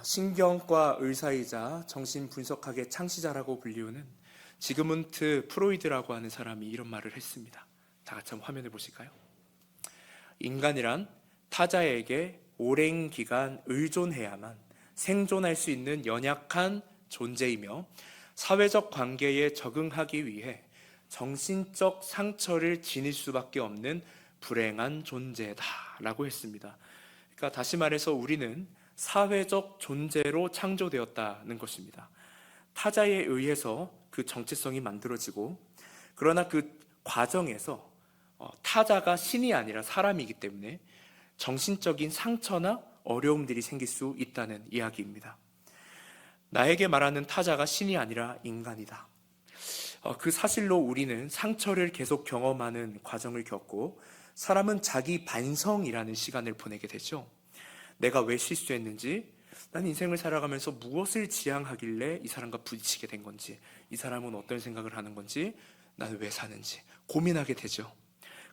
신경과 의사이자 정신분석학의 창시자라고 불리우는 지그문트 프로이드라고 하는 사람이 이런 말을 했습니다. 다 같이 한번 화면을 보실까요? 인간이란 타자에게 오랜 기간 의존해야만 생존할 수 있는 연약한 존재이며 사회적 관계에 적응하기 위해 정신적 상처를 지닐 수밖에 없는 불행한 존재다라고 했습니다. 그러니까 다시 말해서 우리는 사회적 존재로 창조되었다는 것입니다. 타자에 의해서 그 정체성이 만들어지고, 그러나 그 과정에서 타자가 신이 아니라 사람이기 때문에 정신적인 상처나 어려움들이 생길 수 있다는 이야기입니다. 나에게 말하는 타자가 신이 아니라 인간이다. 그 사실로 우리는 상처를 계속 경험하는 과정을 겪고, 사람은 자기 반성이라는 시간을 보내게 되죠. 내가 왜 실수했는지, 난 인생을 살아가면서 무엇을 지향하길래 이 사람과 부딪히게 된 건지, 이 사람은 어떤 생각을 하는 건지, 나는 왜 사는지 고민하게 되죠.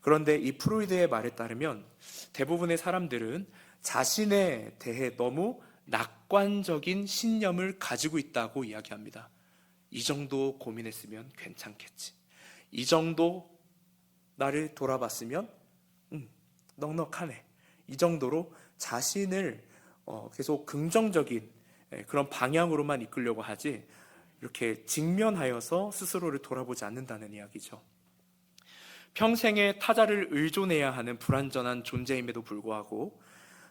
그런데 이 프로이드의 말에 따르면 대부분의 사람들은 자신에 대해 너무 낙관적인 신념을 가지고 있다고 이야기합니다. 이 정도 고민했으면 괜찮겠지, 이 정도 나를 돌아봤으면 넉넉하네, 이 정도로 자신을 계속 긍정적인 그런 방향으로만 이끌려고 하지, 이렇게 직면하여서 스스로를 돌아보지 않는다는 이야기죠. 평생에 타자를 의존해야 하는 불완전한 존재임에도 불구하고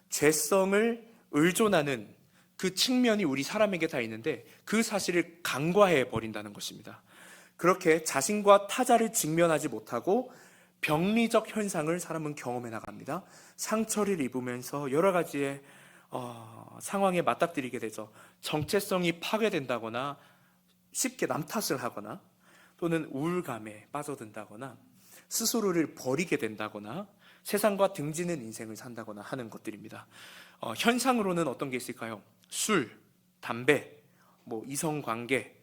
죄성을 의존하는 그 측면이 우리 사람에게 다 있는데, 그 사실을 간과해 버린다는 것입니다. 그렇게 자신과 타자를 직면하지 못하고 병리적 현상을 사람은 경험해 나갑니다. 상처를 입으면서 여러 가지의 상황에 맞닥뜨리게 되죠. 정체성이 파괴된다거나, 쉽게 남 탓을 하거나, 또는 우울감에 빠져든다거나, 스스로를 버리게 된다거나, 세상과 등지는 인생을 산다거나 하는 것들입니다. 현상으로는 어떤 게 있을까요? 술, 담배, 이성관계,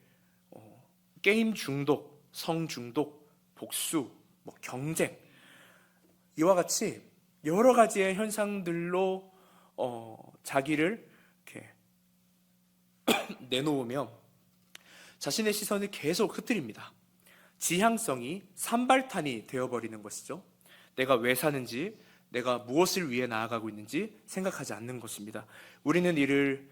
게임 중독, 성 중독, 복수, 경쟁, 이와 같이 여러 가지의 현상들로 자기를 이렇게 내놓으며 자신의 시선을 계속 흐트립니다. 지향성이 산발탄이 되어버리는 것이죠. 내가 왜 사는지, 내가 무엇을 위해 나아가고 있는지 생각하지 않는 것입니다. 우리는 이를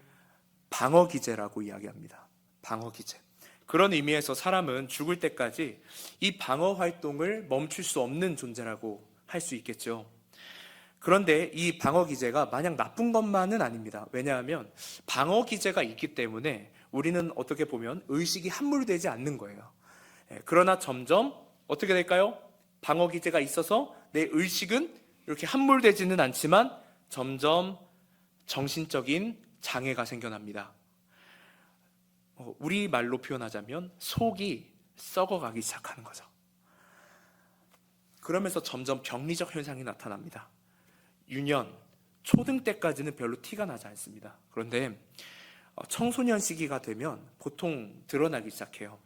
방어기제라고 이야기합니다. 방어기제. 그런 의미에서 사람은 죽을 때까지 이 방어 활동을 멈출 수 없는 존재라고 할 수 있겠죠. 그런데 이 방어 기제가 마냥 나쁜 것만은 아닙니다. 왜냐하면 방어 기제가 있기 때문에 우리는 어떻게 보면 의식이 함몰되지 않는 거예요. 그러나 점점 어떻게 될까요? 방어 기제가 있어서 내 의식은 이렇게 함몰되지는 않지만 점점 정신적인 장애가 생겨납니다. 우리 말로 표현하자면 속이 썩어가기 시작하는 거죠. 그러면서 점점 병리적 현상이 나타납니다. 유년, 초등 때까지는 별로 티가 나지 않습니다. 그런데 청소년 시기가 되면 보통 드러나기 시작해요.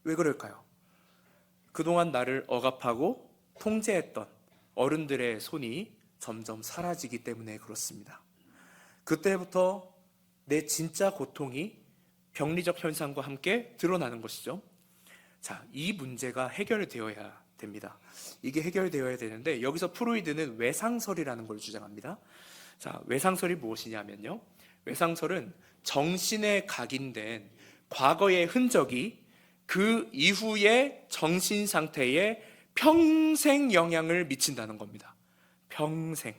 왜 그럴까요? 그동안 나를 억압하고 통제했던 어른들의 손이 점점 사라지기 때문에 그렇습니다. 그때부터 내 진짜 고통이 병리적 현상과 함께 드러나는 것이죠. 자, 이 문제가 해결되어야 됩니다. 이게 해결되어야 되는데, 여기서 프로이드는 외상설이라는 걸 주장합니다. 자, 외상설이 무엇이냐면요, 외상설은 정신에 각인된 과거의 흔적이 그 이후의 정신 상태에 평생 영향을 미친다는 겁니다. 평생.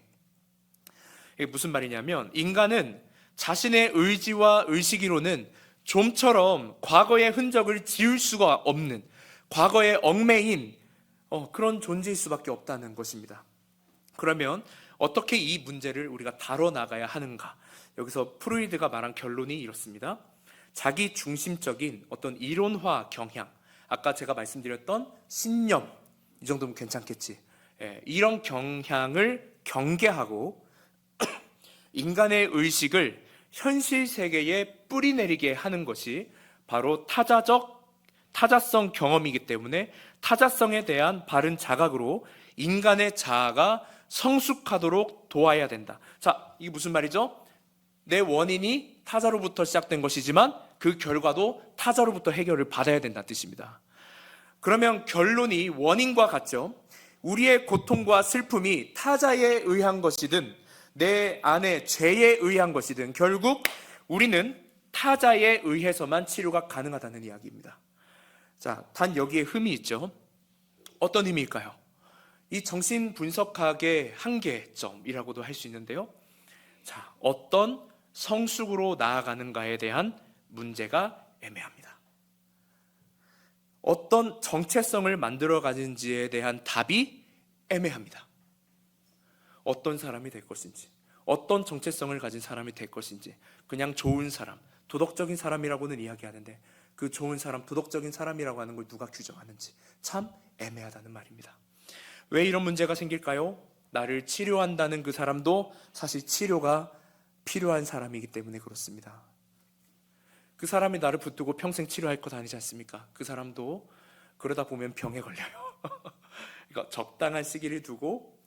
이게 무슨 말이냐면, 인간은 자신의 의지와 의식으로는 좀처럼 과거의 흔적을 지울 수가 없는, 과거에 얽매인 그런 존재일 수밖에 없다는 것입니다. 그러면 어떻게 이 문제를 우리가 다뤄나가야 하는가? 여기서 프로이드가 말한 결론이 이렇습니다. 자기 중심적인 어떤 이론화 경향, 아까 제가 말씀드렸던 신념, 이 정도면 괜찮겠지, 이런 경향을 경계하고 인간의 의식을 현실 세계에 뿌리내리게 하는 것이 바로 타자성 경험이기 때문에, 타자성에 대한 바른 자각으로 인간의 자아가 성숙하도록 도와야 된다. 자, 이게 무슨 말이죠? 내 원인이 타자로부터 시작된 것이지만 그 결과도 타자로부터 해결을 받아야 된다는 뜻입니다. 그러면 결론이 원인과 같죠. 우리의 고통과 슬픔이 타자에 의한 것이든 내 안에 죄에 의한 것이든 결국 우리는 타자에 의해서만 치료가 가능하다는 이야기입니다. 자, 단 여기에 흠이 있죠. 어떤 흠일까요? 이 정신 분석학의 한계점이라고도 할 수 있는데요. 자, 어떤 성숙으로 나아가는가에 대한 문제가 애매합니다. 어떤 정체성을 만들어가는지에 대한 답이 애매합니다. 어떤 사람이 될 것인지, 어떤 정체성을 가진 사람이 될 것인지, 그냥 좋은 사람, 도덕적인 사람이라고는 이야기하는데 그 좋은 사람, 도덕적인 사람이라고 하는 걸 누가 규정하는지 참 애매하다는 말입니다. 왜 이런 문제가 생길까요? 나를 치료한다는 그 사람도 사실 치료가 필요한 사람이기 때문에 그렇습니다. 그 사람이 나를 붙들고 평생 치료할 것 아니지 않습니까? 그 사람도 그러다 보면 병에 걸려요. 그러니까 적당한 시기를 두고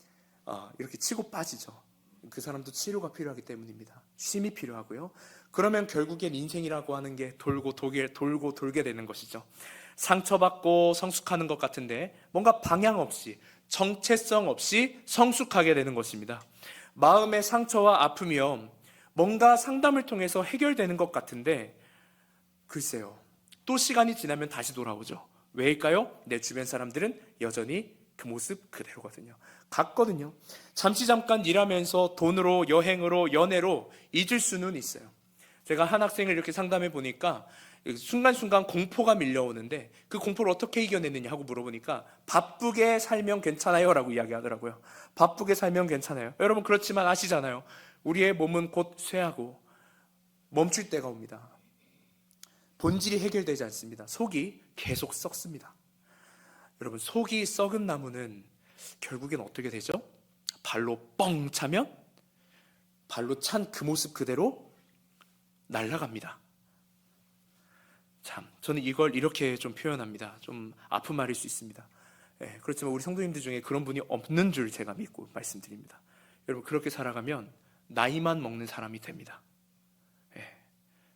이렇게 치고 빠지죠. 그 사람도 치료가 필요하기 때문입니다. 쉼이 필요하고요. 그러면 결국엔 인생이라고 하는 게 돌고 돌게 되는 것이죠. 상처받고 성숙하는 것 같은데 뭔가 방향 없이, 정체성 없이 성숙하게 되는 것입니다. 마음의 상처와 아픔이요, 뭔가 상담을 통해서 해결되는 것 같은데 글쎄요, 또 시간이 지나면 다시 돌아오죠. 왜일까요? 내 주변 사람들은 여전히 그 모습 그대로거든요. 같거든요. 잠깐 일하면서 돈으로, 여행으로, 연애로 잊을 수는 있어요. 제가 한 학생을 이렇게 상담해 보니까 순간순간 공포가 밀려오는데 그 공포를 어떻게 이겨냈느냐 하고 물어보니까 바쁘게 살면 괜찮아요 라고 이야기하더라고요. 바쁘게 살면 괜찮아요. 여러분, 그렇지만 아시잖아요. 우리의 몸은 곧 쇠하고 멈출 때가 옵니다. 본질이 해결되지 않습니다. 속이 계속 썩습니다. 여러분, 속이 썩은 나무는 결국엔 어떻게 되죠? 발로 뻥 차면 발로 찬 그 모습 그대로 날아갑니다. 참, 저는 이걸 이렇게 좀 표현합니다. 좀 아픈 말일 수 있습니다. 그렇지만 우리 성도님들 중에 그런 분이 없는 줄 제가 믿고 말씀드립니다. 여러분, 그렇게 살아가면 나이만 먹는 사람이 됩니다.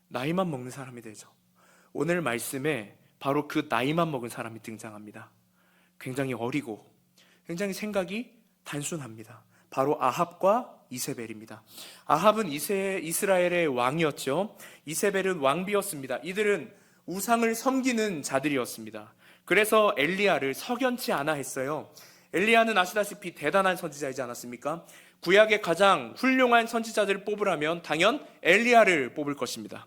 나이만 먹는 사람이 되죠. 오늘 말씀에 바로 그 나이만 먹은 사람이 등장합니다. 굉장히 어리고 굉장히 생각이 단순합니다. 바로 아합과 이세벨입니다. 아합은 이스라엘의 왕이었죠. 이세벨은 왕비였습니다. 이들은 우상을 섬기는 자들이었습니다. 그래서 엘리야를 석연치 않아 했어요. 엘리야는 아시다시피 대단한 선지자이지 않았습니까? 구약의 가장 훌륭한 선지자들을 뽑으라면 당연 엘리야를 뽑을 것입니다.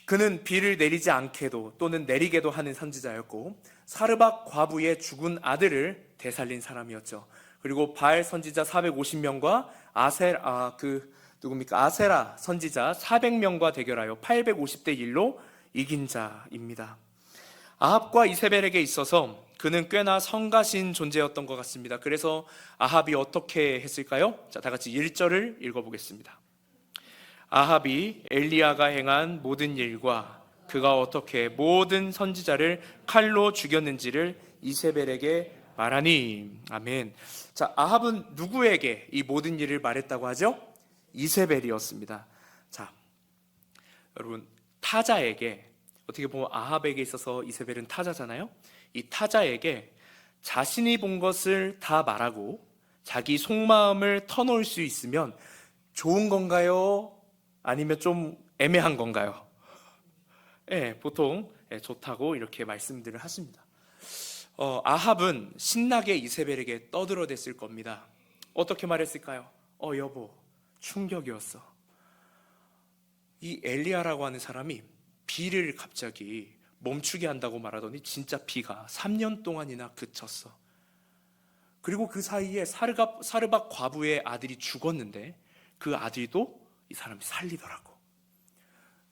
그는 비를 내리지 않게도 또는 내리게도 하는 선지자였고 사르밧 과부의 죽은 아들을 되살린 사람이었죠. 그리고 바알 선지자 450명과 아세라 선지자 400명과 대결하여 850대 1로 이긴 자입니다. 아합과 이세벨에게 있어서 그는 꽤나 성가신 존재였던 것 같습니다. 그래서 아합이 어떻게 했을까요? 자, 다 같이 1절을 읽어보겠습니다. 아합이 엘리야가 행한 모든 일과 그가 어떻게 모든 선지자를 칼로 죽였는지를 이세벨에게 말하니. 아멘. 자, 아합은 누구에게 이 모든 일을 말했다고 하죠? 이세벨이었습니다. 자, 여러분, 타자에게, 어떻게 보면 아합에게 있어서 이세벨은 타자잖아요. 이 타자에게 자신이 본 것을 다 말하고 자기 속마음을 터놓을 수 있으면 좋은 건가요? 아니면 좀 애매한 건가요? 보통 좋다고 이렇게 말씀들을 하십니다. 아합은 신나게 이세벨에게 떠들어댔을 겁니다. 어떻게 말했을까요? 여보, 충격이었어. 이 엘리야라고 하는 사람이 비를 갑자기 멈추게 한다고 말하더니 진짜 비가 3년 동안이나 그쳤어. 그리고 그 사이에 사르밧 과부의 아들이 죽었는데 그 아들도 이 사람이 살리더라고.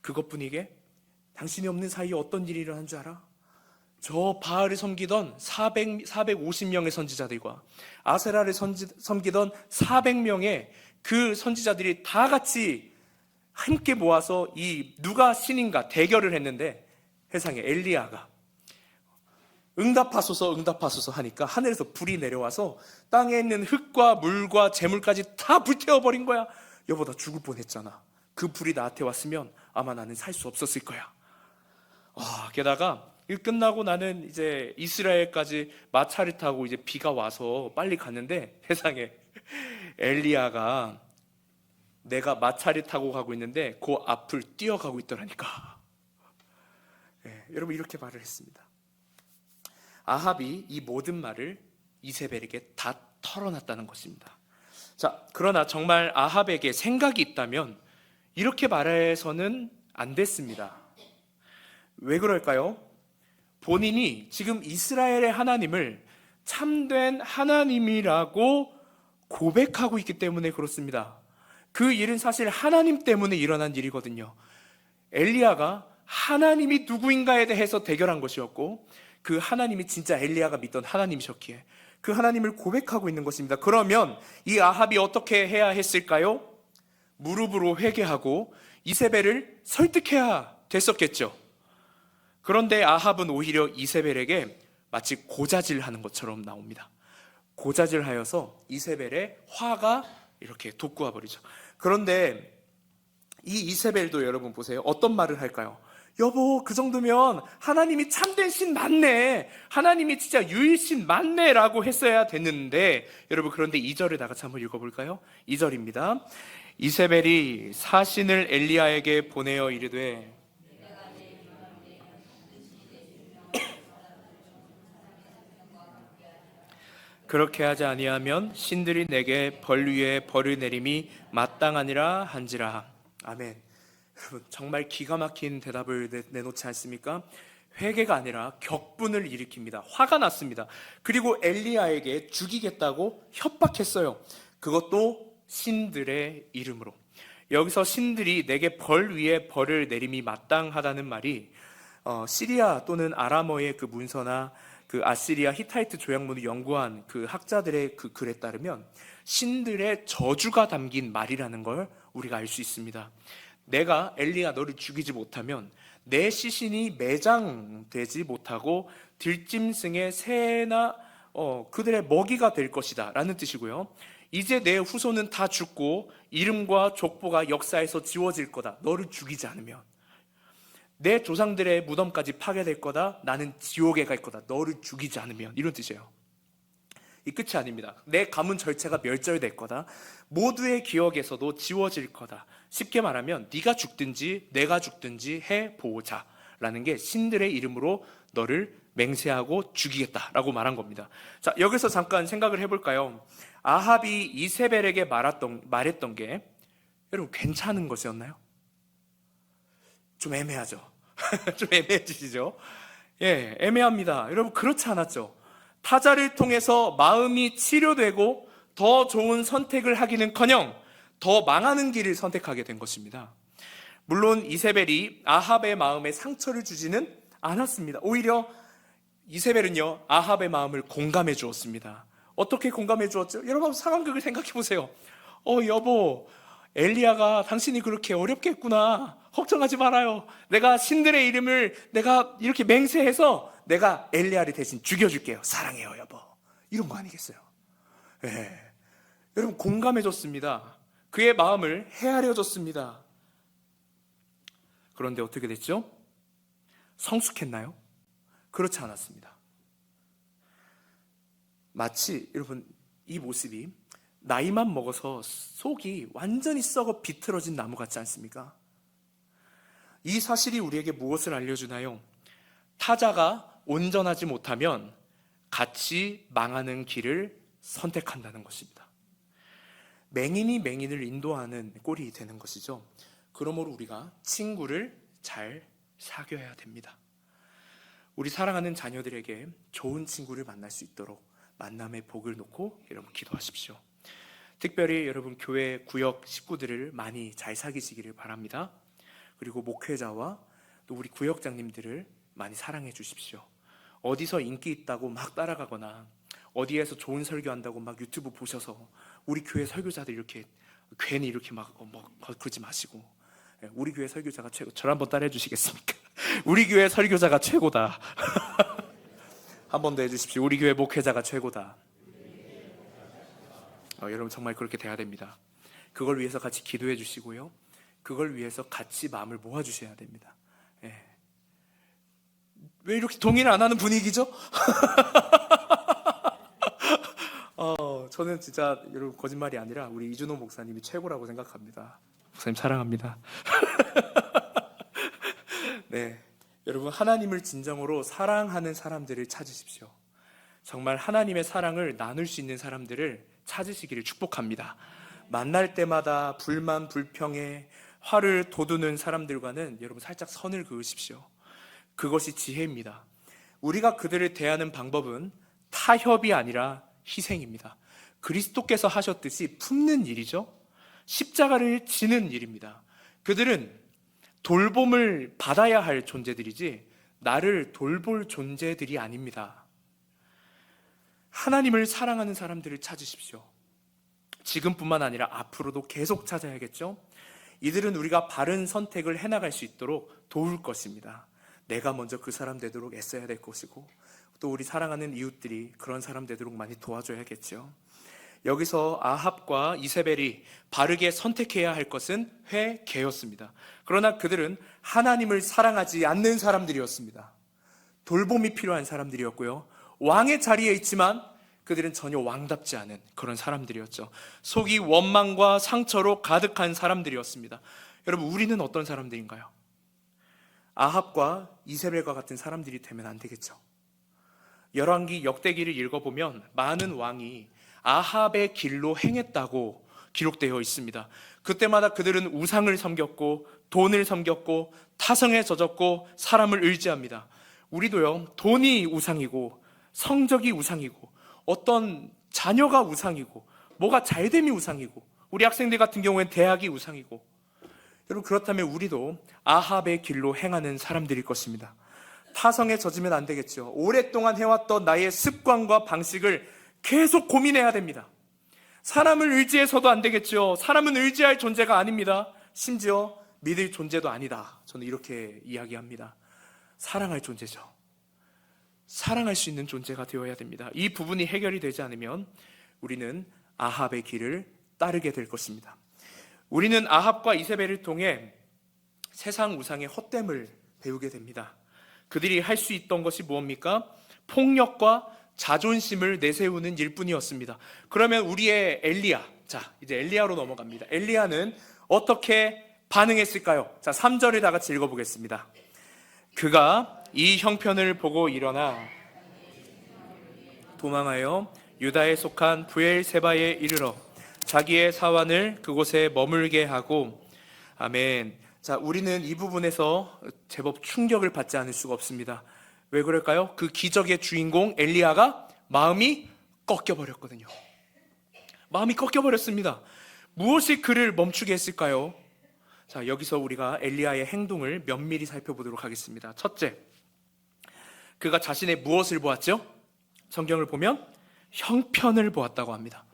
그것뿐이게 당신이 없는 사이에 어떤 일이 일어난 줄 알아? 저 바알을 섬기던 450명의 선지자들과 아세라를 섬기던 400명의 그 선지자들이 다 같이 함께 모아서 이 누가 신인가 대결을 했는데 세상에 엘리야가 응답하소서 하니까 하늘에서 불이 내려와서 땅에 있는 흙과 물과 재물까지 다 불태워버린 거야. 여보, 나 죽을 뻔했잖아. 그 불이 나한테 왔으면 아마 나는 살 수 없었을 거야. 게다가 일 끝나고 나는 이제 이스라엘까지 마차를 타고 이제 비가 와서 빨리 갔는데, 세상에 엘리야가 내가 마차를 타고 가고 있는데 그 앞을 뛰어가고 있더라니까. 여러분, 이렇게 말을 했습니다. 아합이 이 모든 말을 이세벨에게 다 털어놨다는 것입니다. 자, 그러나 정말 아합에게 생각이 있다면 이렇게 말해서는 안 됐습니다. 왜 그럴까요? 본인이 지금 이스라엘의 하나님을 참된 하나님이라고 고백하고 있기 때문에 그렇습니다. 그 일은 사실 하나님 때문에 일어난 일이거든요. 엘리야가 하나님이 누구인가에 대해서 대결한 것이었고, 그 하나님이 진짜 엘리야가 믿던 하나님이셨기에 그 하나님을 고백하고 있는 것입니다. 그러면 이 아합이 어떻게 해야 했을까요? 무릎으로 회개하고 이세벨을 설득해야 됐었겠죠. 그런데 아합은 오히려 이세벨에게 마치 고자질하는 것처럼 나옵니다. 고자질하여서 이세벨의 화가 이렇게 돋구어 버리죠. 그런데 이 이세벨도 여러분 보세요. 어떤 말을 할까요? 여보, 그 정도면 하나님이 참된 신 맞네, 하나님이 진짜 유일신 맞네 라고 했어야 됐는데, 여러분, 그런데 2절을 다 같이 한번 읽어볼까요? 2절입니다. 이세벨이 사신을 엘리야에게 보내어 이르되 그렇게 하지 아니하면 신들이 내게 벌 위에 벌을 내림이 마땅하니라 한지라. 아멘. 여러분, 정말 기가 막힌 대답을 내놓지 않습니까? 회개가 아니라 격분을 일으킵니다. 화가 났습니다. 그리고 엘리야에게 죽이겠다고 협박했어요. 그것도 신들의 이름으로. 여기서 신들이 내게 벌 위에 벌을 내림이 마땅하다는 말이 시리아 또는 아람어의 그 문서나 그 아시리아 히타이트 조약문을 연구한 그 학자들의 그 글에 따르면 신들의 저주가 담긴 말이라는 걸 우리가 알 수 있습니다. 내가 엘리야 너를 죽이지 못하면 내 시신이 매장되지 못하고 들짐승의 새나 그들의 먹이가 될 것이다 라는 뜻이고요. 이제 내 후손은 다 죽고 이름과 족보가 역사에서 지워질 거다. 너를 죽이지 않으면 내 조상들의 무덤까지 파괴될 거다. 나는 지옥에 갈 거다. 너를 죽이지 않으면. 이런 뜻이에요. 이 끝이 아닙니다. 내 가문 절체가 멸절될 거다. 모두의 기억에서도 지워질 거다. 쉽게 말하면 네가 죽든지 내가 죽든지 해보자 라는 게 신들의 이름으로 너를 맹세하고 죽이겠다라고 말한 겁니다. 자, 여기서 잠깐 생각을 해볼까요? 아합이 이세벨에게 말했던 게 여러분 괜찮은 것이었나요? 좀 애매하죠. 좀 애매해지시죠? 예, 애매합니다. 여러분, 그렇지 않았죠. 타자를 통해서 마음이 치료되고 더 좋은 선택을 하기는커녕 더 망하는 길을 선택하게 된 것입니다. 물론 이세벨이 아합의 마음에 상처를 주지는 않았습니다. 오히려 이세벨은요, 아합의 마음을 공감해 주었습니다. 어떻게 공감해 주었죠? 여러분, 상황극을 생각해 보세요. 여보, 엘리야가 당신이 그렇게 어렵겠구나. 걱정하지 말아요. 내가 신들의 이름을 내가 이렇게 맹세해서 내가 엘리야를 대신 죽여줄게요. 사랑해요, 여보. 이런 거 아니겠어요? 네. 여러분, 공감해줬습니다. 그의 마음을 헤아려줬습니다. 그런데 어떻게 됐죠? 성숙했나요? 그렇지 않았습니다. 마치 여러분, 이 모습이 나이만 먹어서 속이 완전히 썩어 비틀어진 나무 같지 않습니까? 이 사실이 우리에게 무엇을 알려주나요? 타자가 온전하지 못하면 같이 망하는 길을 선택한다는 것입니다. 맹인이 맹인을 인도하는 꼴이 되는 것이죠. 그러므로 우리가 친구를 잘 사귀어야 됩니다. 우리 사랑하는 자녀들에게 좋은 친구를 만날 수 있도록 만남의 복을 놓고 여러분 기도하십시오. 특별히 여러분 교회 구역 식구들을 많이 잘 사귀시기를 바랍니다. 그리고 목회자와 또 우리 구역장님들을 많이 사랑해 주십시오. 어디서 인기 있다고 막 따라가거나 어디에서 좋은 설교한다고 막 유튜브 보셔서 우리 교회 설교자들 이렇게 괜히 이렇게 막 그러지 마시고, 우리 교회 설교자가 최고. 저를 한번 따라해 주시겠습니까? 우리 교회 설교자가 최고다. 한 번 더 해주십시오. 우리 교회 목회자가 최고다. 여러분 정말 그렇게 돼야 됩니다. 그걸 위해서 같이 기도해 주시고요. 그걸 위해서 같이 마음을 모아 주셔야 됩니다. 예. 왜 이렇게 동의를 안 하는 분위기죠? 저는 진짜 여러분 거짓말이 아니라 우리 이준호 목사님이 최고라고 생각합니다. 목사님 사랑합니다. 네, 여러분 하나님을 진정으로 사랑하는 사람들을 찾으십시오. 정말 하나님의 사랑을 나눌 수 있는 사람들을 찾으시기를 축복합니다. 만날 때마다 불만, 불평에 화를 돋우는 사람들과는 여러분 살짝 선을 그으십시오. 그것이 지혜입니다. 우리가 그들을 대하는 방법은 타협이 아니라 희생입니다. 그리스도께서 하셨듯이 품는 일이죠. 십자가를 지는 일입니다. 그들은 돌봄을 받아야 할 존재들이지 나를 돌볼 존재들이 아닙니다. 하나님을 사랑하는 사람들을 찾으십시오. 지금뿐만 아니라 앞으로도 계속 찾아야겠죠. 이들은 우리가 바른 선택을 해나갈 수 있도록 도울 것입니다. 내가 먼저 그 사람 되도록 애써야 될 것이고 또 우리 사랑하는 이웃들이 그런 사람 되도록 많이 도와줘야겠죠. 여기서 아합과 이세벨이 바르게 선택해야 할 것은 회개였습니다. 그러나 그들은 하나님을 사랑하지 않는 사람들이었습니다. 돌봄이 필요한 사람들이었고요. 왕의 자리에 있지만 그들은 전혀 왕답지 않은 그런 사람들이었죠. 속이 원망과 상처로 가득한 사람들이었습니다. 여러분, 우리는 어떤 사람들인가요? 아합과 이세벨과 같은 사람들이 되면 안 되겠죠. 열왕기 역대기를 읽어보면 많은 왕이 아합의 길로 행했다고 기록되어 있습니다. 그때마다 그들은 우상을 섬겼고 돈을 섬겼고 타성에 젖었고 사람을 의지합니다. 우리도요, 돈이 우상이고 성적이 우상이고 어떤 자녀가 우상이고 뭐가 잘됨이 우상이고 우리 학생들 같은 경우엔 대학이 우상이고, 여러분 그렇다면 우리도 아합의 길로 행하는 사람들일 것입니다. 타성에 젖으면 안 되겠죠. 오랫동안 해왔던 나의 습관과 방식을 계속 고민해야 됩니다. 사람을 의지해서도 안 되겠죠. 사람은 의지할 존재가 아닙니다. 심지어 믿을 존재도 아니다. 저는 이렇게 이야기합니다. 사랑할 존재죠. 사랑할 수 있는 존재가 되어야 됩니다. 이 부분이 해결이 되지 않으면 우리는 아합의 길을 따르게 될 것입니다. 우리는 아합과 이세벨을 통해 세상 우상의 헛됨을 배우게 됩니다. 그들이 할 수 있던 것이 무엇입니까? 폭력과 자존심을 내세우는 일뿐이었습니다. 그러면 우리의 엘리야, 자 이제 엘리야로 넘어갑니다. 엘리야는 어떻게 반응했을까요? 자 3절을 다 같이 읽어보겠습니다. 그가 이 형편을 보고 일어나 도망하여 유다에 속한 브엘세바에 이르러 자기의 사환을 그곳에 머물게 하고, 아멘. 자, 우리는 이 부분에서 제법 충격을 받지 않을 수가 없습니다. 왜 그럴까요? 그 기적의 주인공 엘리야가 마음이 꺾여버렸거든요. 마음이 꺾여버렸습니다. 무엇이 그를 멈추게 했을까요? 자, 여기서 우리가 엘리야의 행동을 면밀히 살펴보도록 하겠습니다. 첫째, 그가 자신의 무엇을 보았죠? 성경을 보면 형편을 보았다고 합니다.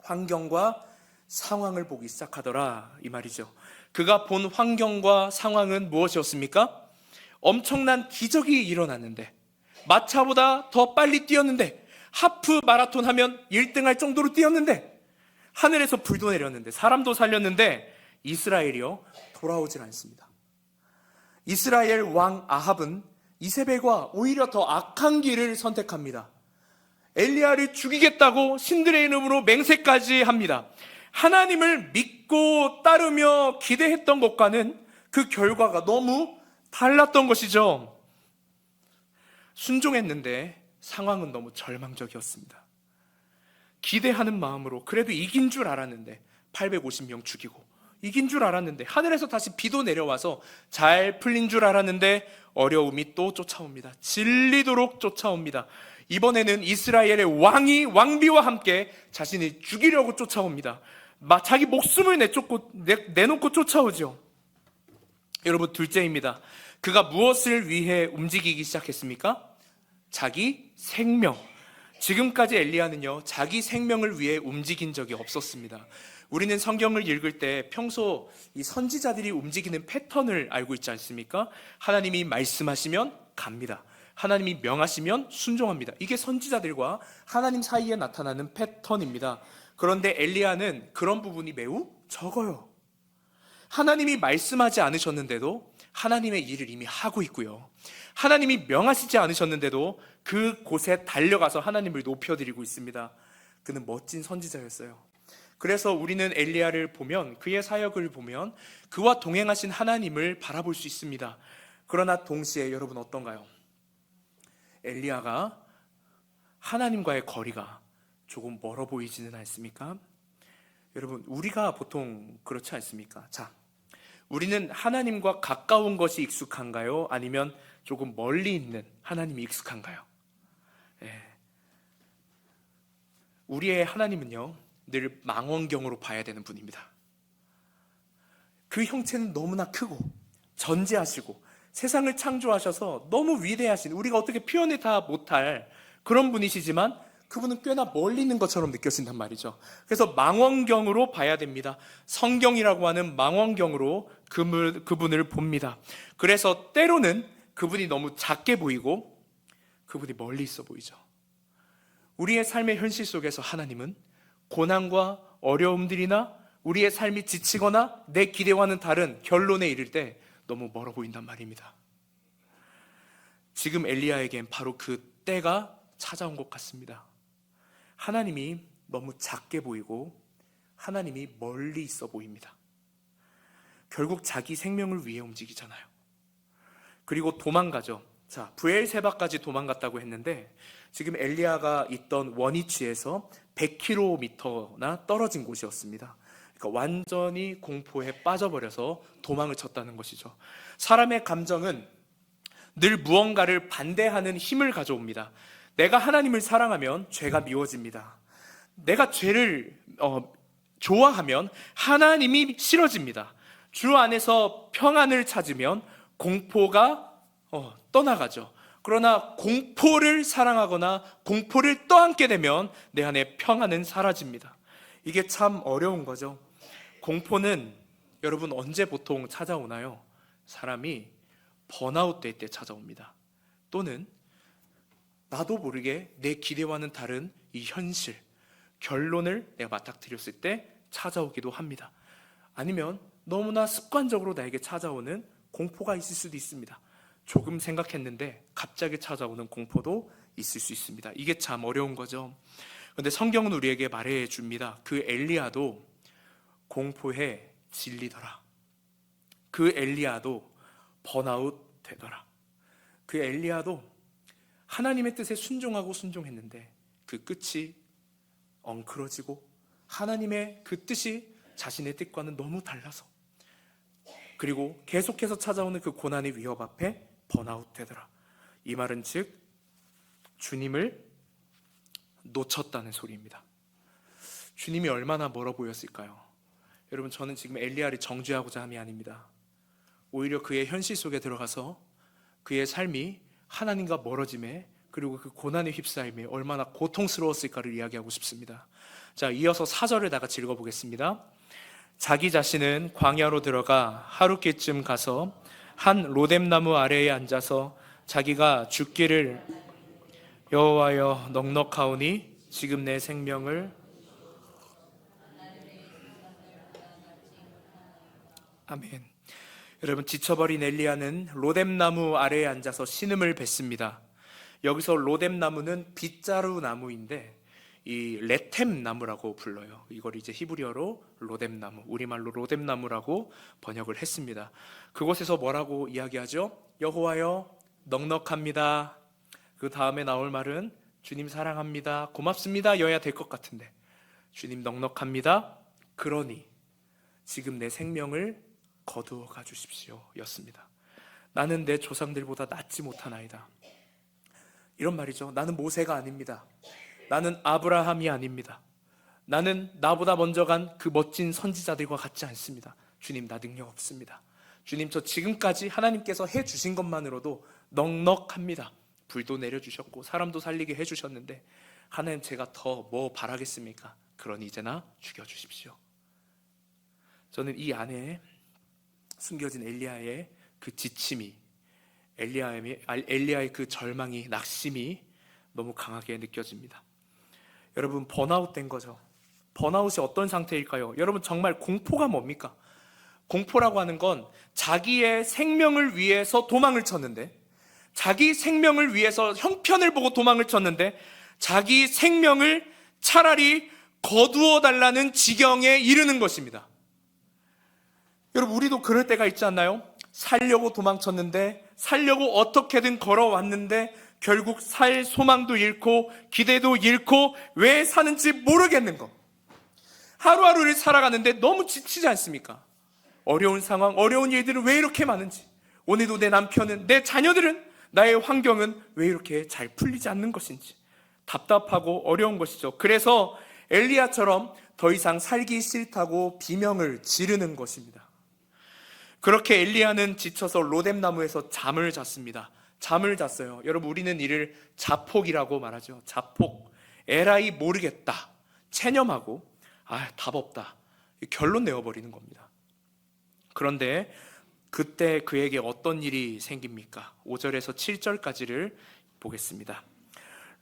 환경과 상황을 보기 시작하더라, 이 말이죠. 그가 본 환경과 상황은 무엇이었습니까? 엄청난 기적이 일어났는데, 마차보다 더 빨리 뛰었는데, 하프 마라톤 하면 1등 할 정도로 뛰었는데, 하늘에서 불도 내렸는데, 사람도 살렸는데 이스라엘이요 돌아오질 않습니다. 이스라엘 왕 아합은 이세벨과 오히려 더 악한 길을 선택합니다. 엘리야를 죽이겠다고 신들의 이름으로 맹세까지 합니다. 하나님을 믿고 따르며 기대했던 것과는 그 결과가 너무 달랐던 것이죠. 순종했는데 상황은 너무 절망적이었습니다. 기대하는 마음으로 그래도 이긴 줄 알았는데 850명 죽이고, 이긴 줄 알았는데 하늘에서 다시 비도 내려와서 잘 풀린 줄 알았는데 어려움이 또 쫓아옵니다. 질리도록 쫓아옵니다. 이번에는 이스라엘의 왕이 왕비와 함께 자신을 죽이려고 쫓아옵니다. 자기 목숨을 내놓고 쫓아오죠. 여러분, 둘째입니다. 그가 무엇을 위해 움직이기 시작했습니까? 자기 생명. 지금까지 엘리야는요, 자기 생명을 위해 움직인 적이 없었습니다. 우리는 성경을 읽을 때 평소 이 선지자들이 움직이는 패턴을 알고 있지 않습니까? 하나님이 말씀하시면 갑니다. 하나님이 명하시면 순종합니다. 이게 선지자들과 하나님 사이에 나타나는 패턴입니다. 그런데 엘리야는 그런 부분이 매우 적어요. 하나님이 말씀하지 않으셨는데도 하나님의 일을 이미 하고 있고요. 하나님이 명하시지 않으셨는데도 그곳에 달려가서 하나님을 높여드리고 있습니다. 그는 멋진 선지자였어요. 그래서 우리는 엘리야를 보면, 그의 사역을 보면 그와 동행하신 하나님을 바라볼 수 있습니다. 그러나 동시에 여러분 어떤가요? 엘리야가 하나님과의 거리가 조금 멀어 보이지는 않습니까? 여러분, 우리가 보통 그렇지 않습니까? 자, 우리는 하나님과 가까운 것이 익숙한가요? 아니면 조금 멀리 있는 하나님이 익숙한가요? 우리의 하나님은요, 늘 망원경으로 봐야 되는 분입니다. 그 형체는 너무나 크고 전지하시고 세상을 창조하셔서 너무 위대하신, 우리가 어떻게 표현해 다 못할 그런 분이시지만 그분은 꽤나 멀리 있는 것처럼 느껴진단 말이죠. 그래서 망원경으로 봐야 됩니다. 성경이라고 하는 망원경으로 그분을 봅니다. 그래서 때로는 그분이 너무 작게 보이고 그분이 멀리 있어 보이죠. 우리의 삶의 현실 속에서 하나님은 고난과 어려움들이나 우리의 삶이 지치거나 내 기대와는 다른 결론에 이를 때 너무 멀어 보인단 말입니다. 지금 엘리야에겐 바로 그 때가 찾아온 것 같습니다. 하나님이 너무 작게 보이고 하나님이 멀리 있어 보입니다. 결국 자기 생명을 위해 움직이잖아요. 그리고 도망가죠. 자, 브엘세바까지 도망갔다고 했는데 지금 엘리야가 있던 원위치에서 100km나 떨어진 곳이었습니다. 그러니까 완전히 공포에 빠져버려서 도망을 쳤다는 것이죠. 사람의 감정은 늘 무언가를 반대하는 힘을 가져옵니다. 내가 하나님을 사랑하면 죄가 미워집니다. 내가 죄를 좋아하면 하나님이 싫어집니다. 주 안에서 평안을 찾으면 공포가 떠나가죠. 그러나 공포를 사랑하거나 공포를 떠안게 되면 내 안에 평안은 사라집니다. 이게 참 어려운 거죠. 공포는 여러분 언제 보통 찾아오나요? 사람이 번아웃 될 때 찾아옵니다. 또는 나도 모르게 내 기대와는 다른 이 현실, 결론을 내가 맞닥뜨렸을 때 찾아오기도 합니다. 아니면 너무나 습관적으로 나에게 찾아오는 공포가 있을 수도 있습니다. 조금 생각했는데 갑자기 찾아오는 공포도 있을 수 있습니다. 이게 참 어려운 거죠. 그런데 성경은 우리에게 말해 줍니다. 그 엘리야도 공포에 질리더라. 그 엘리야도 번아웃 되더라. 그 엘리야도 하나님의 뜻에 순종했는데 그 끝이 엉클어지고 하나님의 그 뜻이 자신의 뜻과는 너무 달라서, 그리고 계속해서 찾아오는 그 고난의 위협 앞에 번아웃 되더라. 이 말은 즉 주님을 놓쳤다는 소리입니다. 주님이 얼마나 멀어 보였을까요? 여러분, 저는 지금 엘리야를 정죄하고자 함이 아닙니다. 오히려 그의 현실 속에 들어가서 그의 삶이 하나님과 멀어짐에, 그리고 그 고난에 휩싸임에 얼마나 고통스러웠을까를 이야기하고 싶습니다. 자, 이어서 4절을 다 같이 읽어보겠습니다. 자기 자신은 광야로 들어가 하룻길쯤 가서 한 로뎀나무 아래에 앉아서 자기가 죽기를 여호와여 넉넉하오니 지금 내 생명을. 아멘. 여러분, 지쳐버린 엘리야는 로뎀나무 아래에 앉아서 신음을 뱉습니다. 여기서 로뎀나무는 빗자루 나무인데 이 레템 나무라고 불러요. 이걸 이제 히브리어로 로뎀나무, 우리말로 로뎀나무라고 번역을 했습니다. 그곳에서 뭐라고 이야기하죠? 여호와여 넉넉합니다. 그 다음에 나올 말은 주님 사랑합니다, 고맙습니다 여야 될 것 같은데, 주님 넉넉합니다, 그러니 지금 내 생명을 거두어 가주십시오 였습니다. 나는 내 조상들보다 낫지 못하나이다. 이런 말이죠. 나는 모세가 아닙니다. 나는 아브라함이 아닙니다. 나는 나보다 먼저 간 그 멋진 선지자들과 같지 않습니다. 주님, 나 능력 없습니다. 주님, 저 지금까지 하나님께서 해주신 것만으로도 넉넉합니다. 불도 내려주셨고 사람도 살리게 해주셨는데 하나님, 제가 더 뭐 바라겠습니까? 그러니 이제나 죽여주십시오. 저는 이 안에 숨겨진 엘리야의 그 지침이, 엘리야의 그 절망이, 낙심이 너무 강하게 느껴집니다. 여러분, 번아웃 된 거죠. 번아웃이 어떤 상태일까요? 여러분, 정말 공포가 뭡니까? 공포라고 하는 건 자기의 생명을 위해서 도망을 쳤는데, 자기 생명을 위해서 형편을 보고 도망을 쳤는데, 자기 생명을 차라리 거두어 달라는 지경에 이르는 것입니다. 여러분, 우리도 그럴 때가 있지 않나요? 살려고 도망쳤는데, 살려고 어떻게든 걸어왔는데 결국 살 소망도 잃고 기대도 잃고 왜 사는지 모르겠는 것. 하루하루를 살아가는데 너무 지치지 않습니까? 어려운 상황, 어려운 일들은 왜 이렇게 많은지, 오늘도 내 남편은, 내 자녀들은, 나의 환경은 왜 이렇게 잘 풀리지 않는 것인지 답답하고 어려운 것이죠. 그래서 엘리야처럼 더 이상 살기 싫다고 비명을 지르는 것입니다. 그렇게 엘리야는 지쳐서 로뎀나무에서 잠을 잤습니다. 잠을 잤어요. 여러분, 우리는 이를 자폭이라고 말하죠. 자폭. 에라이 모르겠다, 체념하고 답 없다, 결론 내어버리는 겁니다. 그런데 그때 그에게 어떤 일이 생깁니까? 5절에서 7절까지를 보겠습니다.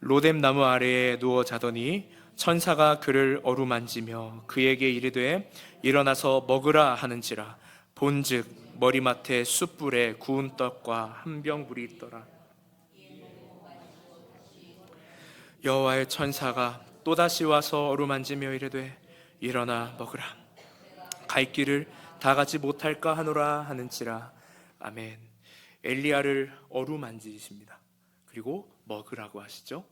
로뎀나무 아래에 누워 자더니 천사가 그를 어루만지며 그에게 이르되 일어나서 먹으라 하는지라. 본즉 머리맡에 숯불에 구운 떡과 한 병 물이 있더라. 여호와의 천사가 또다시 와서 어루만지며 이르되 일어나 먹으라. 갈 길을 다 가지 못할까 하노라 하는지라. 아멘. 엘리야를 어루만지십니다. 그리고 먹으라고 하시죠.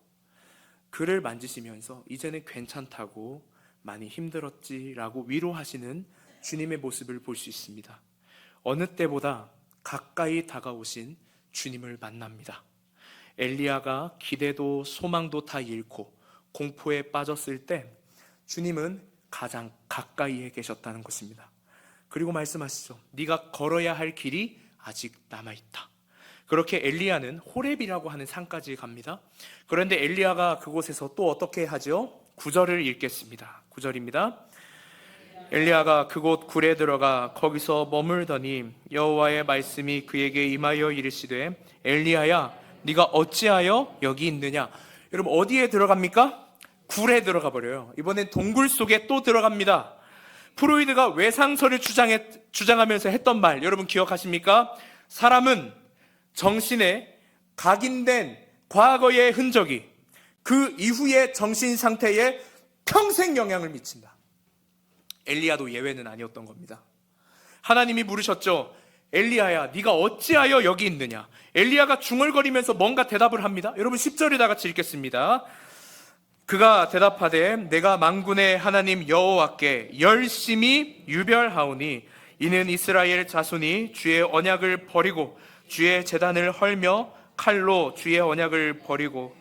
그를 만지시면서 이제는 괜찮다고, 많이 힘들었지라고 위로하시는 주님의 모습을 볼 수 있습니다. 어느 때보다 가까이 다가오신 주님을 만납니다. 엘리야가 기대도 소망도 다 잃고 공포에 빠졌을 때 주님은 가장 가까이에 계셨다는 것입니다. 그리고 말씀하시죠. 네가 걸어야 할 길이 아직 남아있다. 그렇게 엘리야는 호렙이라고 하는 산까지 갑니다. 그런데 엘리야가 그곳에서 또 어떻게 하죠? 9절을 읽겠습니다. 9절입니다. 엘리야가 그곳 굴에 들어가 거기서 머물더니 여호와의 말씀이 그에게 임하여 이르시되 엘리야야, 네가 어찌하여 여기 있느냐. 여러분, 어디에 들어갑니까? 굴에 들어가 버려요. 이번엔 동굴 속에 또 들어갑니다. 프로이드가 외상설을 주장하면서 했던 말 여러분 기억하십니까? 사람은 정신에 각인된 과거의 흔적이 그 이후의 정신 상태에 평생 영향을 미친다. 엘리야도 예외는 아니었던 겁니다. 하나님이 물으셨죠. 엘리야야, 네가 어찌하여 여기 있느냐. 엘리야가 중얼거리면서 뭔가 대답을 합니다. 여러분 10절을 다 같이 읽겠습니다. 그가 대답하되 내가 만군의 하나님 여호와께 열심히 유별하오니 이는 이스라엘 자손이 주의 언약을 버리고 주의 제단을 헐며 칼로 주의 언약을 버리고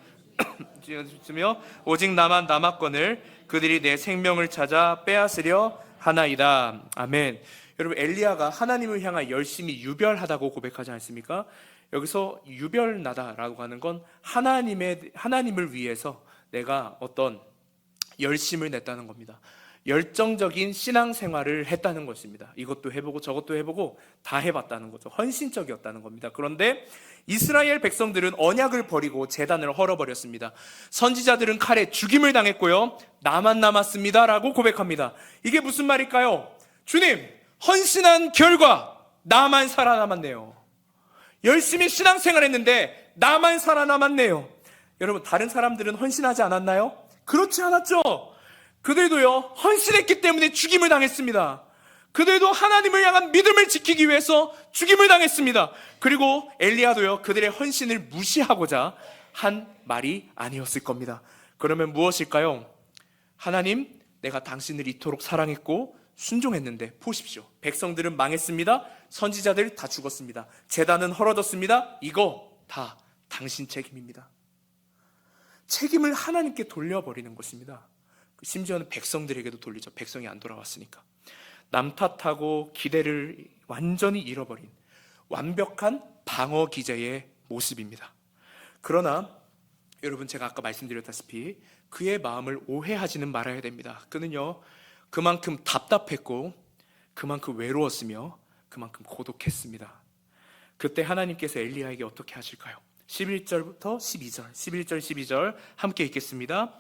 오직 나만 남았거늘 그들이 내 생명을 찾아 빼앗으려 하나이다. 아멘. 여러분, 엘리야가 하나님을 향해 열심히 유별하다고 고백하지 않습니까? 여기서 유별나다라고 하는 건 하나님을 위해서 내가 어떤 열심을 냈다는 겁니다. 열정적인 신앙생활을 했다는 것입니다. 이것도 해보고 저것도 해보고 다 해봤다는 거죠. 헌신적이었다는 겁니다. 그런데 이스라엘 백성들은 언약을 버리고 제단을 헐어버렸습니다. 선지자들은 칼에 죽임을 당했고요, 나만 남았습니다 라고 고백합니다. 이게 무슨 말일까요? 주님, 헌신한 결과 나만 살아남았네요. 열심히 신앙생활했는데 나만 살아남았네요. 여러분, 다른 사람들은 헌신하지 않았나요? 그렇지 않았죠. 그들도요, 헌신했기 때문에 죽임을 당했습니다. 그들도 하나님을 향한 믿음을 지키기 위해서 죽임을 당했습니다. 그리고 엘리야도요, 그들의 헌신을 무시하고자 한 말이 아니었을 겁니다. 그러면 무엇일까요? 하나님, 내가 당신을 이토록 사랑했고 순종했는데 보십시오. 백성들은 망했습니다. 선지자들 다 죽었습니다. 제단은 헐어졌습니다. 이거 다 당신 책임입니다. 책임을 하나님께 돌려버리는 것입니다. 심지어는 백성들에게도 돌리죠. 백성이 안 돌아왔으니까. 남 탓하고 기대를 완전히 잃어버린 완벽한 방어 기제의 모습입니다. 그러나 여러분, 제가 아까 말씀드렸다시피 그의 마음을 오해하지는 말아야 됩니다. 그는요, 그만큼 답답했고 그만큼 외로웠으며 그만큼 고독했습니다. 그때 하나님께서 엘리야에게 어떻게 하실까요? 11절부터 12절, 11절, 12절 함께 읽겠습니다.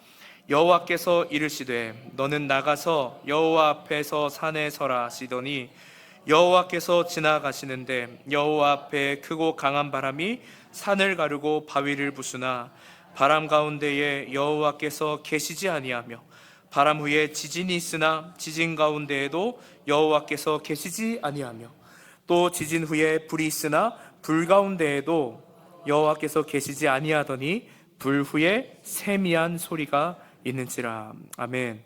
여호와께서 이르시되 너는 나가서 여호와 앞에서 산에 서라 하시더니 여호와께서 지나가시는데 여호와 앞에 크고 강한 바람이 산을 가르고 바위를 부수나 바람 가운데에 여호와께서 계시지 아니하며 바람 후에 지진이 있으나 지진 가운데에도 여호와께서 계시지 아니하며 또 지진 후에 불이 있으나 불 가운데에도 여호와께서 계시지 아니하더니 불 후에 세미한 소리가 있는지라. 아멘.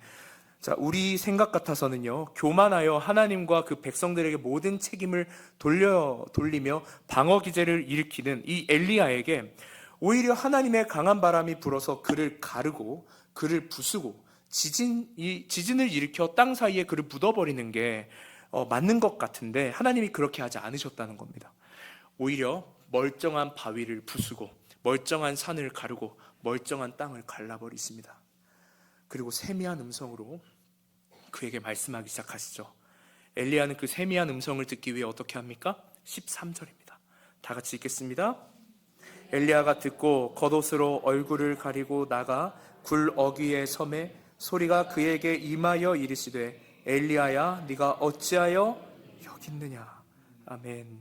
자, 우리 생각 같아서는요, 교만하여 하나님과 그 백성들에게 모든 책임을 돌리며 방어 기제를 일으키는 이 엘리야에게 오히려 하나님의 강한 바람이 불어서 그를 가르고 그를 부수고 지진을 일으켜 땅 사이에 그를 묻어버리는 게 맞는 것 같은데 하나님이 그렇게 하지 않으셨다는 겁니다. 오히려 멀쩡한 바위를 부수고 멀쩡한 산을 가르고 멀쩡한 땅을 갈라버리십니다. 그리고 세미한 음성으로 그에게 말씀하기 시작하시죠. 엘리야는 그 세미한 음성을 듣기 위해 어떻게 합니까? 13절입니다. 다 같이 읽겠습니다. 엘리야가 듣고 겉옷으로 얼굴을 가리고 나가 굴 어귀의 섬에 소리가 그에게 임하여 이르시되 엘리야야 네가 어찌하여 여기 있느냐. 아멘.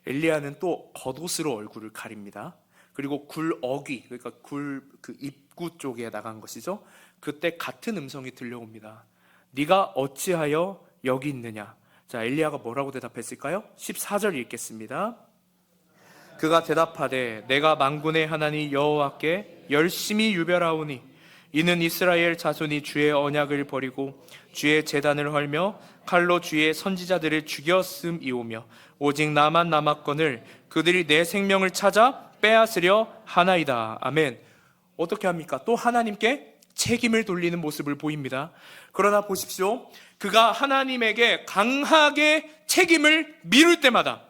엘리야는 또 겉옷으로 얼굴을 가립니다. 그리고 굴 어귀, 그러니까 굴 그 입구 쪽에 나간 것이죠. 그때 같은 음성이 들려옵니다. 네가 어찌하여 여기 있느냐. 자, 엘리야가 뭐라고 대답했을까요? 14절 읽겠습니다. 그가 대답하되 내가 만군의 하나님 여호와께 열심히 유별하오니 이는 이스라엘 자손이 주의 언약을 버리고 주의 제단을 헐며 칼로 주의 선지자들을 죽였음이오며 오직 나만 남았거늘 그들이 내 생명을 찾아 빼앗으려 하나이다. 아멘. 어떻게 합니까? 또 하나님께 책임을 돌리는 모습을 보입니다. 그러나 보십시오. 그가 하나님에게 강하게 책임을 미룰 때마다,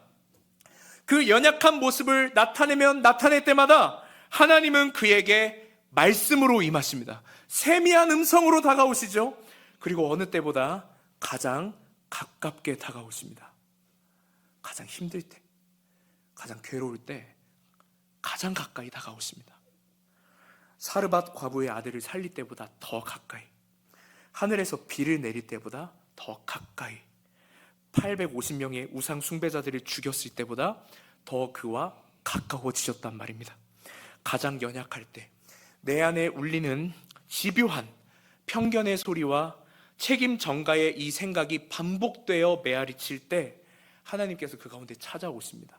그 연약한 모습을 나타낼 때마다 하나님은 그에게 말씀으로 임하십니다. 세미한 음성으로 다가오시죠. 그리고 어느 때보다 가장 가깝게 다가오십니다. 가장 힘들 때, 가장 괴로울 때 가장 가까이 다가오십니다. 사르밧 과부의 아들을 살릴 때보다 더 가까이, 하늘에서 비를 내릴 때보다 더 가까이, 850명의 우상 숭배자들을 죽였을 때보다 더 그와 가까워지셨단 말입니다. 가장 연약할 때, 내 안에 울리는 집요한 편견의 소리와 책임 전가의 이 생각이 반복되어 메아리칠 때 하나님께서 그 가운데 찾아오십니다.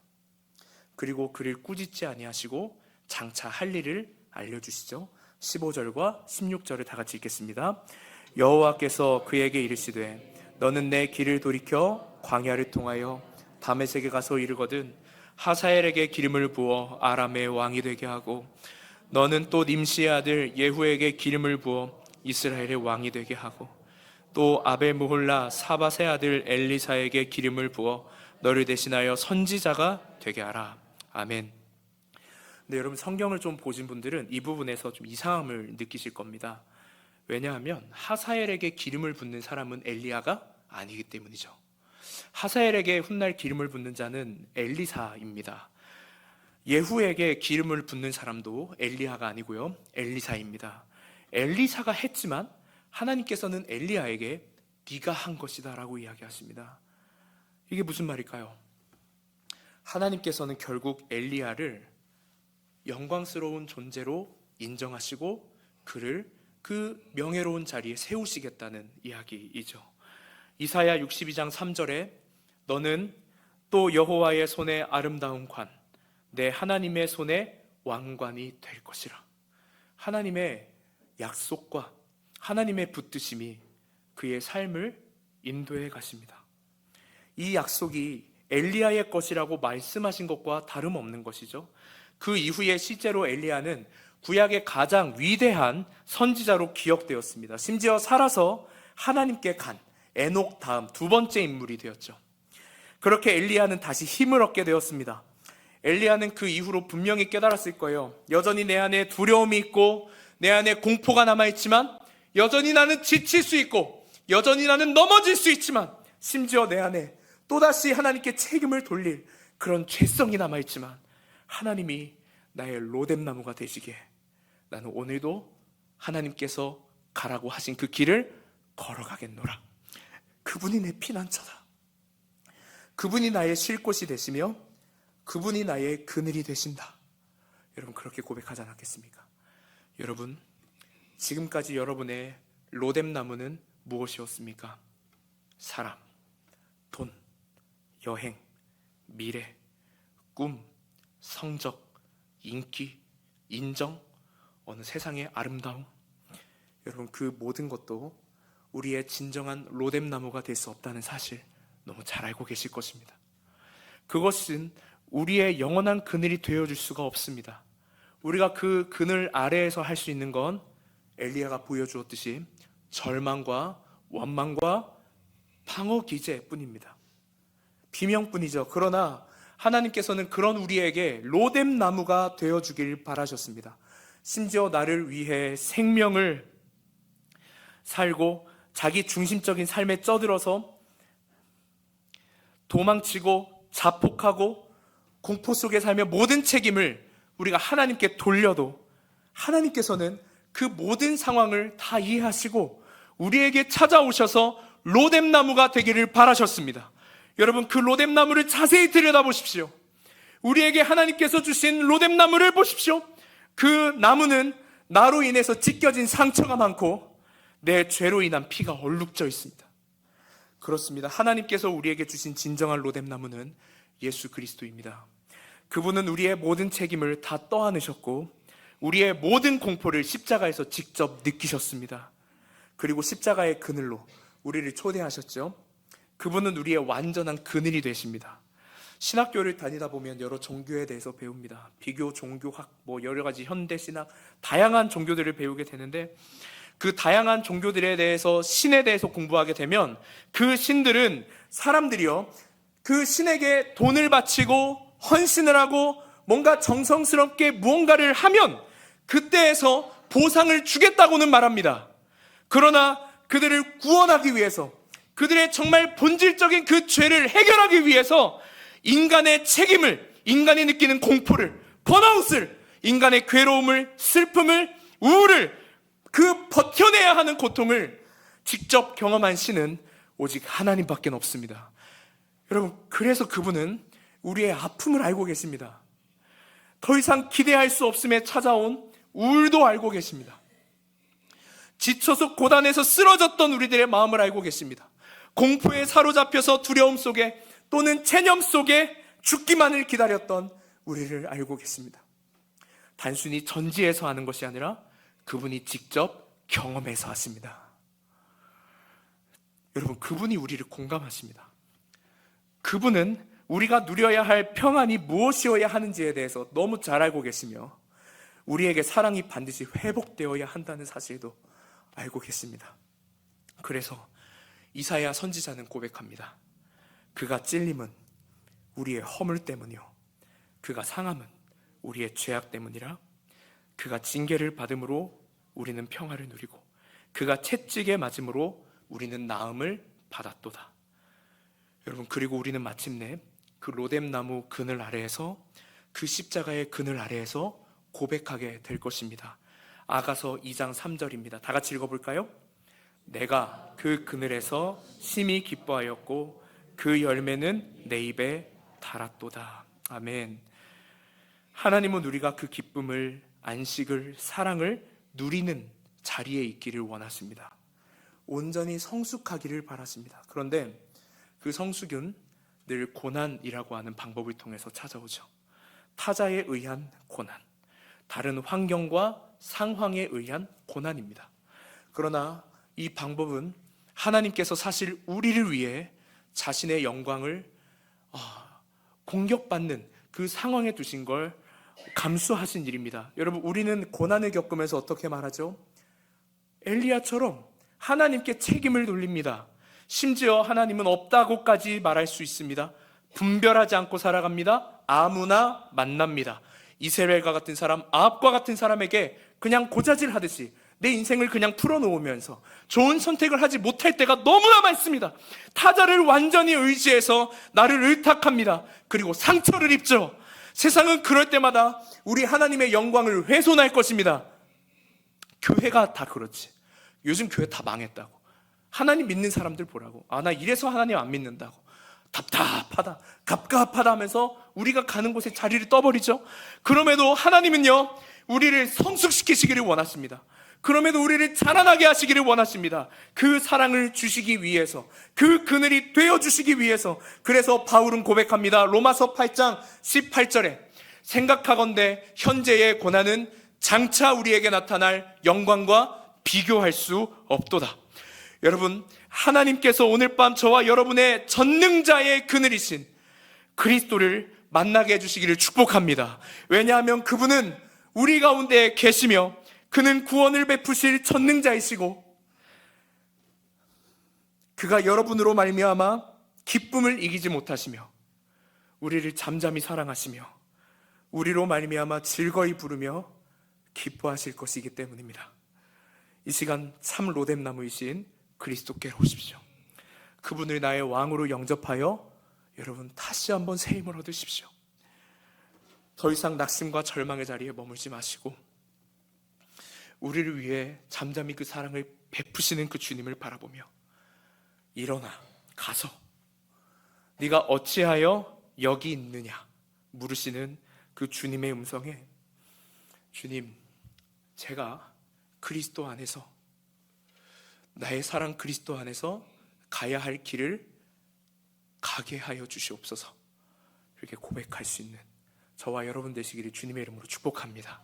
그리고 그를 꾸짖지 아니하시고 장차 할 일을 알려주시죠. 15절과 16절을 다 같이 읽겠습니다. 여호와께서 그에게 이르시되 너는 내 길을 돌이켜 광야를 통하여 다메섹에 가서 이르거든 하사엘에게 기름을 부어 아람의 왕이 되게 하고 너는 또 님시의 아들 예후에게 기름을 부어 이스라엘의 왕이 되게 하고 또 아벨무홀라 사밧의 아들 엘리사에게 기름을 부어 너를 대신하여 선지자가 되게 하라. 아멘. 네, 여러분 성경을 좀 보신 분들은 이 부분에서 좀 이상함을 느끼실 겁니다. 왜냐하면 하사엘에게 기름을 붓는 사람은 엘리야가 아니기 때문이죠. 하사엘에게 훗날 기름을 붓는 자는 엘리사입니다. 예후에게 기름을 붓는 사람도 엘리야가 아니고요, 엘리사입니다. 엘리사가 했지만 하나님께서는 엘리야에게 네가 한 것이다 라고 이야기하십니다. 이게 무슨 말일까요? 하나님께서는 결국 엘리야를 영광스러운 존재로 인정하시고 그를 그 명예로운 자리에 세우시겠다는 이야기이죠. 이사야 62장 3절에 너는 또 여호와의 손에 아름다운 관, 내 하나님의 손에 왕관이 될 것이라. 하나님의 약속과 하나님의 붙드심이 그의 삶을 인도해 가십니다. 이 약속이 엘리야의 것이라고 말씀하신 것과 다름없는 것이죠. 그 이후에 실제로 엘리야는 구약의 가장 위대한 선지자로 기억되었습니다. 심지어 살아서 하나님께 간 에녹 다음 두 번째 인물이 되었죠. 그렇게 엘리야는 다시 힘을 얻게 되었습니다. 엘리야는 그 이후로 분명히 깨달았을 거예요. 여전히 내 안에 두려움이 있고 내 안에 공포가 남아있지만, 여전히 나는 지칠 수 있고 여전히 나는 넘어질 수 있지만, 심지어 내 안에 또다시 하나님께 책임을 돌릴 그런 죄성이 남아있지만 하나님이 나의 로뎀나무가 되시기에 나는 오늘도 하나님께서 가라고 하신 그 길을 걸어가겠노라. 그분이 내 피난처다. 그분이 나의 쉴 곳이 되시며 그분이 나의 그늘이 되신다. 여러분, 그렇게 고백하지 않았겠습니까? 여러분, 지금까지 여러분의 로뎀나무는 무엇이었습니까? 사람, 돈, 여행, 미래, 꿈, 성적, 인기, 인정, 어느 세상의 아름다움. 여러분, 그 모든 것도 우리의 진정한 로뎀나무가 될 수 없다는 사실 너무 잘 알고 계실 것입니다. 그것은 우리의 영원한 그늘이 되어줄 수가 없습니다. 우리가 그 그늘 아래에서 할 수 있는 건 엘리야가 보여주었듯이 절망과 원망과 방어 기제뿐입니다. 비명뿐이죠. 그러나 하나님께서는 그런 우리에게 로뎀나무가 되어주길 바라셨습니다. 심지어 나를 위해 생명을 살고 자기 중심적인 삶에 쩌들어서 도망치고 자폭하고 공포 속에 살며 모든 책임을 우리가 하나님께 돌려도 하나님께서는 그 모든 상황을 다 이해하시고 우리에게 찾아오셔서 로뎀나무가 되기를 바라셨습니다. 여러분, 그 로뎀나무를 자세히 들여다보십시오. 우리에게 하나님께서 주신 로뎀나무를 보십시오. 그 나무는 나로 인해서 찢겨진 상처가 많고 내 죄로 인한 피가 얼룩져 있습니다. 그렇습니다. 하나님께서 우리에게 주신 진정한 로뎀나무는 예수 그리스도입니다. 그분은 우리의 모든 책임을 다 떠안으셨고 우리의 모든 공포를 십자가에서 직접 느끼셨습니다. 그리고 십자가의 그늘로 우리를 초대하셨죠. 그분은 우리의 완전한 그늘이 되십니다. 신학교를 다니다 보면 여러 종교에 대해서 배웁니다. 비교, 종교학, 여러 가지 현대신학, 다양한 종교들을 배우게 되는데 그 다양한 종교들에 대해서, 신에 대해서 공부하게 되면 그 신들은 사람들이요, 그 신에게 돈을 바치고 헌신을 하고 뭔가 정성스럽게 무언가를 하면 그때에서 보상을 주겠다고는 말합니다. 그러나 그들을 구원하기 위해서, 그들의 정말 본질적인 그 죄를 해결하기 위해서 인간의 책임을, 인간이 느끼는 공포를, 번아웃을, 인간의 괴로움을, 슬픔을, 우울을, 그 버텨내야 하는 고통을 직접 경험한 신은 오직 하나님밖에 없습니다. 여러분, 그래서 그분은 우리의 아픔을 알고 계십니다. 더 이상 기대할 수 없음에 찾아온 우울도 알고 계십니다. 지쳐서 고단해서 쓰러졌던 우리들의 마음을 알고 계십니다. 공포에 사로잡혀서 두려움 속에 또는 체념 속에 죽기만을 기다렸던 우리를 알고 계십니다. 단순히 전지에서 하는 것이 아니라 그분이 직접 경험해서 하십니다. 여러분, 그분이 우리를 공감하십니다. 그분은 우리가 누려야 할 평안이 무엇이어야 하는지에 대해서 너무 잘 알고 계시며 우리에게 사랑이 반드시 회복되어야 한다는 사실도 알고 계십니다. 그래서 이사야 선지자는 고백합니다. 그가 찔림은 우리의 허물 때문이요, 그가 상함은 우리의 죄악 때문이라. 그가 징계를 받음으로 우리는 평화를 누리고 그가 채찍에 맞음으로 우리는 나음을 받았도다. 여러분, 그리고 우리는 마침내 그 로뎀나무 그늘 아래에서, 그 십자가의 그늘 아래에서 고백하게 될 것입니다. 아가서 2장 3절입니다. 다 같이 읽어볼까요? 내가 그 그늘에서 심히 기뻐하였고 그 열매는 내 입에 달았도다. 아멘. 하나님은 우리가 그 기쁨을, 안식을, 사랑을 누리는 자리에 있기를 원하십니다. 온전히 성숙하기를 바라십니다. 그런데 그 성숙은 늘 고난이라고 하는 방법을 통해서 찾아오죠. 타자에 의한 고난, 다른 환경과 상황에 의한 고난입니다. 그러나 이 방법은 하나님께서 사실 우리를 위해 자신의 영광을 공격받는 그 상황에 두신 걸 감수하신 일입니다. 여러분, 우리는 고난을 겪으면서 어떻게 말하죠? 엘리야처럼 하나님께 책임을 돌립니다. 심지어 하나님은 없다고까지 말할 수 있습니다. 분별하지 않고 살아갑니다. 아무나 만납니다. 이스라엘과 같은 사람, 아합과 같은 사람에게 그냥 고자질하듯이 내 인생을 그냥 풀어놓으면서 좋은 선택을 하지 못할 때가 너무나 많습니다. 타자를 완전히 의지해서 나를 의탁합니다. 그리고 상처를 입죠. 세상은 그럴 때마다 우리 하나님의 영광을 훼손할 것입니다. 교회가 다 그렇지. 요즘 교회 다 망했다고. 하나님 믿는 사람들 보라고. 나 이래서 하나님 안 믿는다고. 답답하다, 갑갑하다 하면서 우리가 가는 곳에 자리를 떠버리죠. 그럼에도 하나님은요, 우리를 성숙시키시기를 원하십니다. 그럼에도 우리를 자라나게 하시기를 원하십니다. 그 사랑을 주시기 위해서, 그 그늘이 되어주시기 위해서. 그래서 바울은 고백합니다. 로마서 8장 18절에 생각하건대 현재의 고난은 장차 우리에게 나타날 영광과 비교할 수 없도다. 여러분, 하나님께서 오늘 밤 저와 여러분의 전능자의 그늘이신 그리스도를 만나게 해주시기를 축복합니다. 왜냐하면 그분은 우리 가운데 계시며 그는 구원을 베푸실 전능자이시고, 그가 여러분으로 말미암아 기쁨을 이기지 못하시며 우리를 잠잠히 사랑하시며 우리로 말미암아 즐거이 부르며 기뻐하실 것이기 때문입니다. 이 시간 참 로뎀나무이신 그리스도께로 오십시오. 그분을 나의 왕으로 영접하여 여러분 다시 한번 새 힘을 얻으십시오. 더 이상 낙심과 절망의 자리에 머물지 마시고 우리를 위해 잠잠히 그 사랑을 베푸시는 그 주님을 바라보며 일어나 가서 네가 어찌하여 여기 있느냐 물으시는 그 주님의 음성에, 주님, 제가 그리스도 안에서, 나의 사랑 그리스도 안에서 가야 할 길을 가게 하여 주시옵소서, 이렇게 고백할 수 있는 저와 여러분 되시기를 주님의 이름으로 축복합니다.